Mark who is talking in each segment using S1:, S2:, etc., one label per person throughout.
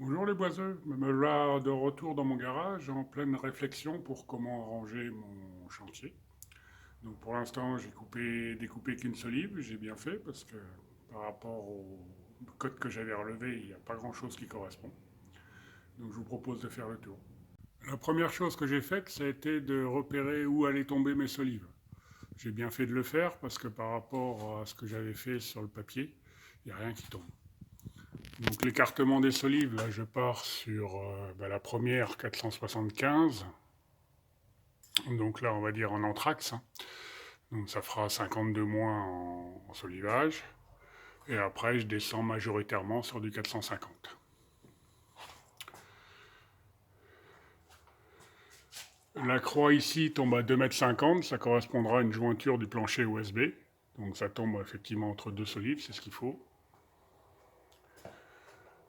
S1: Bonjour les boiseux, me voilà de retour dans mon garage en pleine réflexion pour comment arranger mon chantier. Donc pour l'instant j'ai découpé qu'une solive, j'ai bien fait parce que par rapport au code que j'avais relevé, il n'y a pas grand chose qui correspond. Donc je vous propose de faire le tour. La première chose que j'ai faite, ça a été de repérer où allaient tomber mes solives. J'ai bien fait de le faire parce que par rapport à ce que j'avais fait sur le papier, il n'y a rien qui tombe. Donc l'écartement des solives, là je pars sur la première 475. Donc là on va dire en anthrax, hein. Donc ça fera 52 moins en solivage. Et après je descends majoritairement sur du 450. La croix ici tombe à 2,50 m, ça correspondra à une jointure du plancher USB. Donc ça tombe effectivement entre deux solives, c'est ce qu'il faut.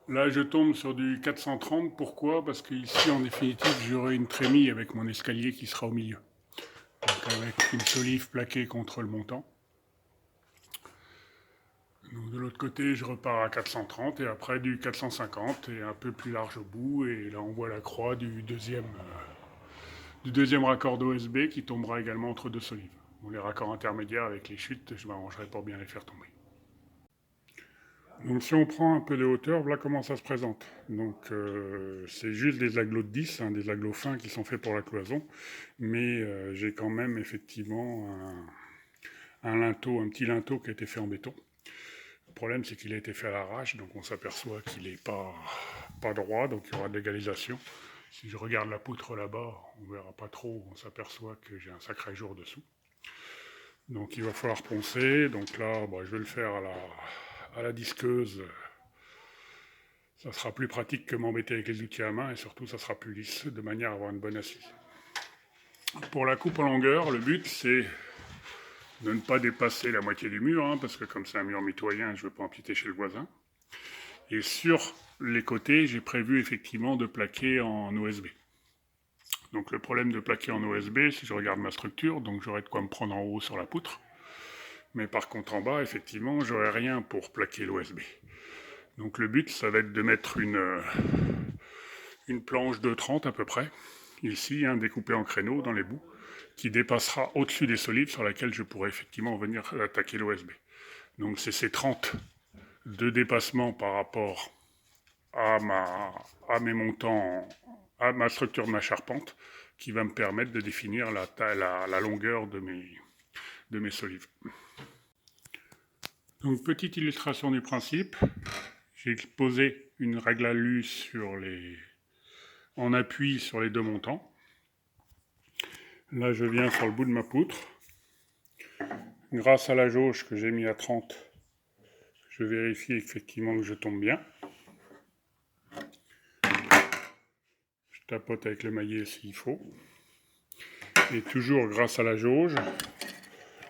S1: Là, je tombe sur du 430. Pourquoi? Parce qu'ici, en définitive, j'aurai une trémie avec mon escalier qui sera au milieu. Donc avec une solive plaquée contre le montant. Donc de l'autre côté, je repars à 430 et après du 450 et un peu plus large au bout. Et là, on voit la croix du deuxième raccord d'OSB qui tombera également entre deux solives. Bon, les raccords intermédiaires avec les chutes, je m'arrangerai pour bien les faire tomber. Donc si on prend un peu de hauteur, voilà comment ça se présente. Donc c'est juste des agglos de 10, hein, des agglos fins qui sont faits pour la cloison, mais j'ai quand même effectivement un petit linteau qui a été fait en béton. Le problème c'est qu'il a été fait à l'arrache, donc on s'aperçoit qu'il n'est pas droit, donc il y aura de l'égalisation. Si je regarde la poutre là-bas, on verra pas trop, on s'aperçoit que j'ai un sacré jour dessous. Donc il va falloir poncer, donc là je vais le faire à la disqueuse. Ça sera plus pratique que m'embêter avec les outils à main et surtout ça sera plus lisse de manière à avoir une bonne assise. Pour la coupe en longueur, le but c'est de ne pas dépasser la moitié du mur, hein, parce que comme c'est un mur mitoyen, je ne veux pas empiéter chez le voisin. Et sur les côtés, j'ai prévu effectivement de plaquer en OSB. Donc le problème de plaquer en OSB, si je regarde ma structure, donc j'aurai de quoi me prendre en haut sur la poutre. Mais par contre en bas, effectivement, j'aurai rien pour plaquer l'OSB. Donc le but, ça va être de mettre une planche de 30 à peu près, ici, hein, découpée en créneaux dans les bouts, qui dépassera au-dessus des solives sur laquelle je pourrai effectivement venir attaquer l'OSB. Donc c'est ces 30 de dépassement par rapport à mes montants, à ma structure de ma charpente, qui va me permettre de définir la longueur de mes solives. Donc petite illustration du principe, j'ai posé une règle à lu en appui sur les deux montants. Là, je viens sur le bout de ma poutre. Grâce à la jauge que j'ai mis à 30, je vérifie effectivement que je tombe bien. Je tapote avec le maillet s'il faut. Et toujours grâce à la jauge,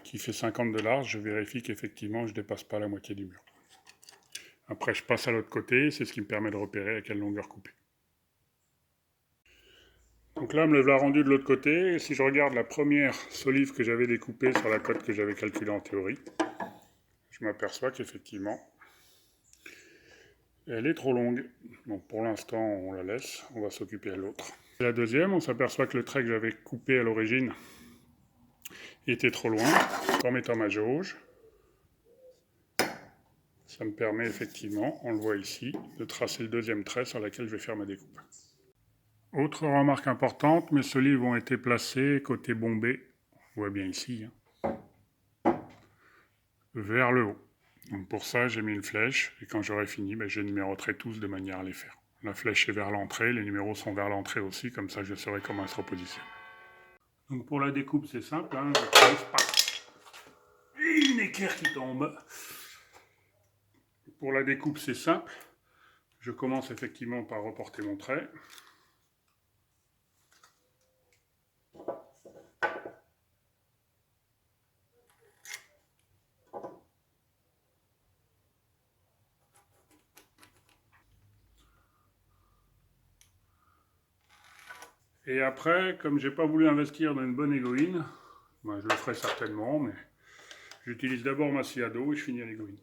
S1: qui fait 50 de large, je vérifie qu'effectivement je ne dépasse pas la moitié du mur. Après, je passe à l'autre côté, c'est ce qui me permet de repérer à quelle longueur couper. Donc là, me le voilà rendu de l'autre côté. Et si je regarde la première solive que j'avais découpée sur la cote que j'avais calculée en théorie, je m'aperçois qu'effectivement, elle est trop longue. Donc pour l'instant, on la laisse. On va s'occuper de l'autre. La deuxième, on s'aperçoit que le trait que j'avais coupé à l'origine était trop loin. En mettant ma jauge, ça me permet effectivement, on le voit ici, de tracer le deuxième trait sur lequel je vais faire ma découpe. Autre remarque importante, mes solives ont été placées côté bombé, on voit bien ici, hein, vers le haut. Donc pour ça, j'ai mis une flèche, et quand j'aurai fini, je numéroterai tous de manière à les faire. La flèche est vers l'entrée, les numéros sont vers l'entrée aussi, comme ça je saurai comment elles se repositionnent. Donc pour la découpe, c'est simple, hein, je pose pas. Une équerre qui tombe. Pour la découpe, c'est simple. Je commence effectivement par reporter mon trait. Et après, comme j'ai pas voulu investir dans une bonne égoïne, je le ferai certainement, mais j'utilise d'abord ma scie à dos et je finis à l'égoïne.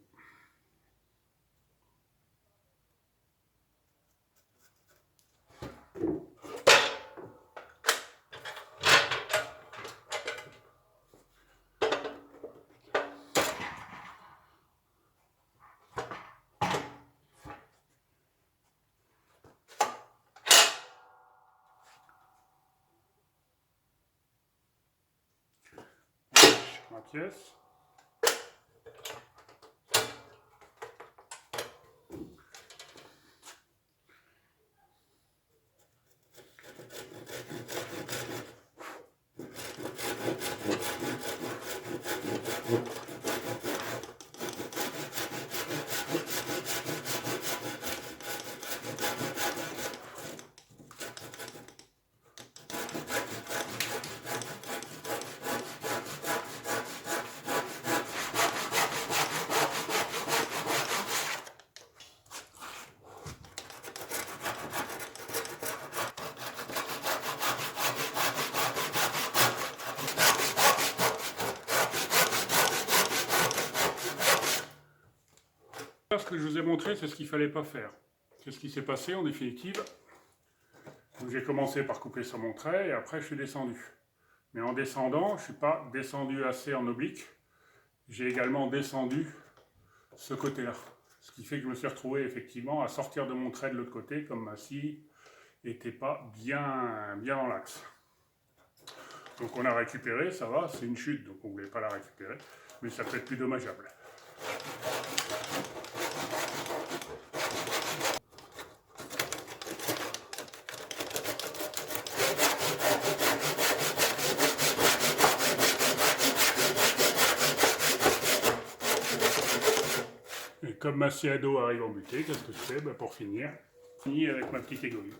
S1: pièce. Ce que je vous ai montré, c'est ce qu'il ne fallait pas faire. C'est ce qui s'est passé en définitive. J'ai commencé par couper sur mon trait et après je suis descendu. Mais en descendant, je ne suis pas descendu assez en oblique. J'ai également descendu ce côté-là. Ce qui fait que je me suis retrouvé effectivement à sortir de mon trait de l'autre côté, comme ma scie n'était pas bien dans l'axe. Donc on a récupéré, ça va, c'est une chute, donc on ne voulait pas la récupérer, mais ça peut être plus dommageable. Et comme ma scie à dos arrive en butée, qu'est-ce que je fais? Pour finir, je finis avec ma petite aiguille.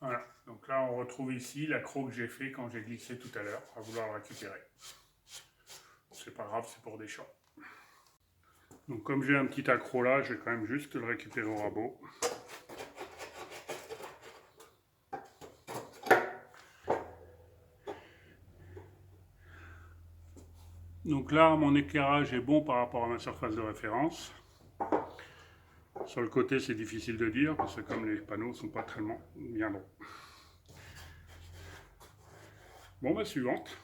S1: Voilà, donc là on retrouve ici l'accroc que j'ai fait quand j'ai glissé tout à l'heure, à vouloir le récupérer. C'est pas grave, c'est pour des chats. Donc comme j'ai un petit accroc là, je vais quand même juste le récupérer au rabot. Donc là, mon éclairage est bon par rapport à ma surface de référence. Sur le côté, c'est difficile de dire, parce que comme les panneaux ne sont pas tellement bien droits. Bon, suivante.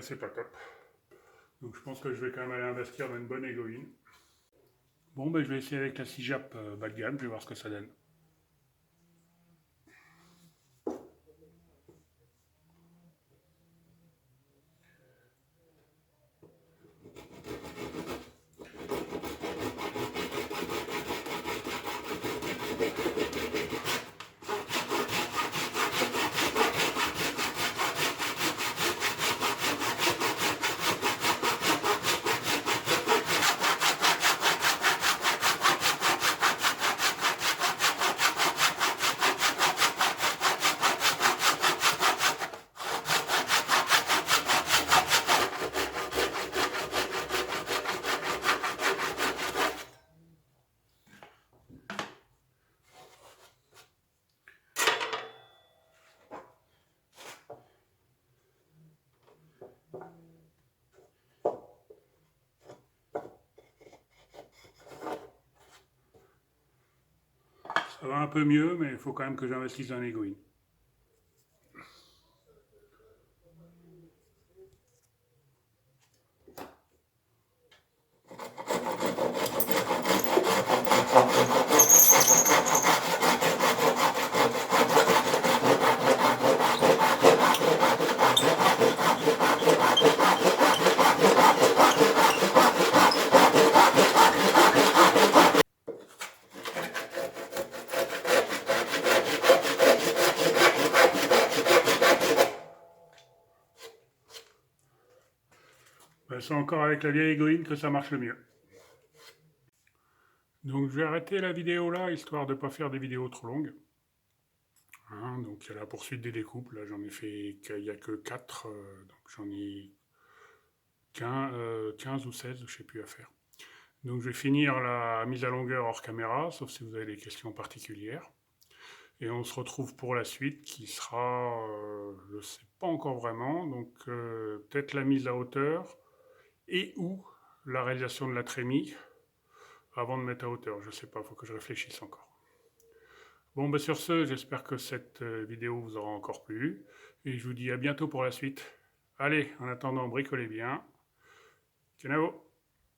S1: C'est pas top. Donc je pense que je vais quand même aller investir dans une bonne égoïne. Bon, je vais essayer avec la scie Jap bas de gamme, je vais voir ce que ça donne. Ça va un peu mieux, mais il faut quand même que j'investisse dans l'égoïne. C'est encore avec la vieille égoïne que ça marche le mieux. Donc je vais arrêter la vidéo là, histoire de ne pas faire des vidéos trop longues. hein. Donc il y a la poursuite des découpes, là j'en ai fait, il n'y a que 4, donc j'en ai 15 ou 16, je ne sais plus à faire. Donc je vais finir la mise à longueur hors caméra, sauf si vous avez des questions particulières. Et on se retrouve pour la suite qui sera, je ne sais pas encore vraiment, donc peut-être la mise à hauteur et ou la réalisation de la trémie avant de mettre à hauteur. Je ne sais pas, il faut que je réfléchisse encore. Bon, ben sur ce, j'espère que cette vidéo vous aura encore plu. Et je vous dis à bientôt pour la suite. Allez, en attendant, bricolez bien. Ciao.